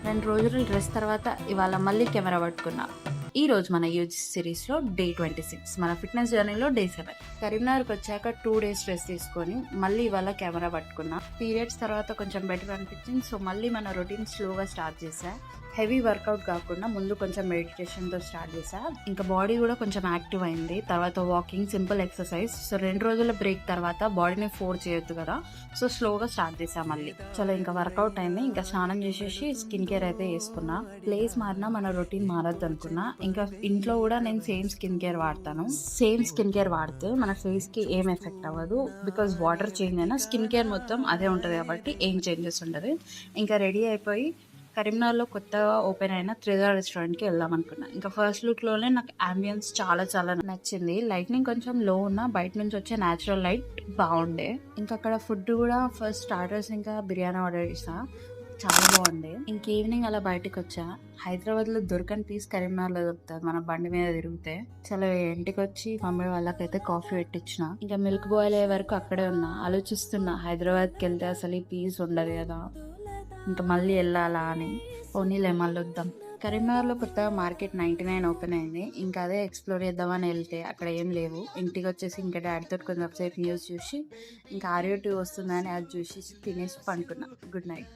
2 రోజులు రెస్ట్ తర్వాత ఇవాళ మళ్ళీ కెమెరా పట్టుకున్నా. ఈరోజు మన యూజీ సిరీస్‌లో డే 26 మన ఫిట్‌నెస్ జర్నీలో డే 7. కరీంనగర్‌కొచ్చాక 2 డేస్ రెస్ట్ తీసుకొని మళ్ళీ ఇవాళ కెమెరా పట్టుకున్నా. పీరియడ్స్ తర్వాత కొంచెం బెటర్ అనిపించింది. సో, మళ్ళీ మన రొటీన్ స్లోగా స్టార్ట్ చేశా. హెవీ వర్కౌట్ కాకుండా ముందు కొంచెం మెడిటేషన్‌తో స్టార్ట్ చేశా. ఇంకా బాడీ కూడా కొంచెం యాక్టివ్ అయింది. తర్వాత వాకింగ్, సింపుల్ ఎక్సర్సైజ్. సో, 2 రోజుల బ్రేక్ తర్వాత బాడీని ఫోర్స్ చేయొద్దు కదా! సో, స్లోగా స్టార్ట్ చేశా మళ్ళీ. చలో ఇంకా వర్కౌట్ అయింది. ఇంకా స్నానం చేసేసి స్కిన్ కేర్ అయితే చేసుకున్నా. ప్లేస్ మారినా మన రొటీన్ మారద్దు అనుకున్నా. ఇంకా ఇంట్లో కూడా నేను సేమ్ స్కిన్ కేర్ వాడతాను. సేమ్ స్కిన్ కేర్ వాడితే మన ఫేస్‌కి ఏం ఎఫెక్ట్ అవ్వదు. బికాజ్ వాటర్ చేంజ్ అయినా స్కిన్ కేర్ మొత్తం అదే ఉంటది కాబట్టి ఏం చేంజెస్ ఉండదు. ఇంకా రెడీ అయిపోయి కరీంనగర్‌లో కొత్తగా ఓపెన్ అయిన త్రిజా రెస్టారెంట్‌కి వెళ్దాం అనుకున్నా. ఇంకా ఫస్ట్ లుక్‌లోనే నాకు యాంబియన్స్ చాలా నచ్చింది. లైట్నింగ్ కొంచెం లో ఉన్నా బయట నుంచి వచ్చే న్యాచురల్ లైట్ బాగుండే. ఇంకా అక్కడ ఫుడ్ కూడా ఫస్ట్ స్టార్టర్స్ ఇంకా బిర్యానీ ఆర్డర్ చేసా. చాలా బాగుండే. ఇంక ఈవినింగ్ అలా బయటకు వచ్చా. హైదరాబాద్లో దొరకని పీస్ కరీంనగర్లో దొరుకుతుంది మన బండి మీద తిరిగితే. చాలా ఇంటికి వచ్చి మమ్మీ వాళ్ళకైతే కాఫీ పెట్టించిన. ఇంకా మిల్క్ బాయిల్ అయ్యే వరకు అక్కడే ఉన్నా. ఆలోచిస్తున్నా హైదరాబాద్కి వెళ్తే అసలు ఈ పీస్ ఉండదు కదా, ఇంకా మళ్ళీ వెళ్ళాలా అని. పోనీలే మళ్ళీ వద్దాం. కరీంనగర్లో కొత్తగా మార్కెట్ 99 ఓపెన్ అయింది. ఇంకా అదే ఎక్స్ప్లోర్ చేద్దామని వెళ్తే అక్కడ ఏం లేవు. ఇంటికి వచ్చేసి ఇంకా డాడీతో కొంచెంసేపు న్యూస్ చూసి ఇంకా ఆర్యో 2 వస్తుందని అది చూసి తినేసి పండుకున్నా. Good night.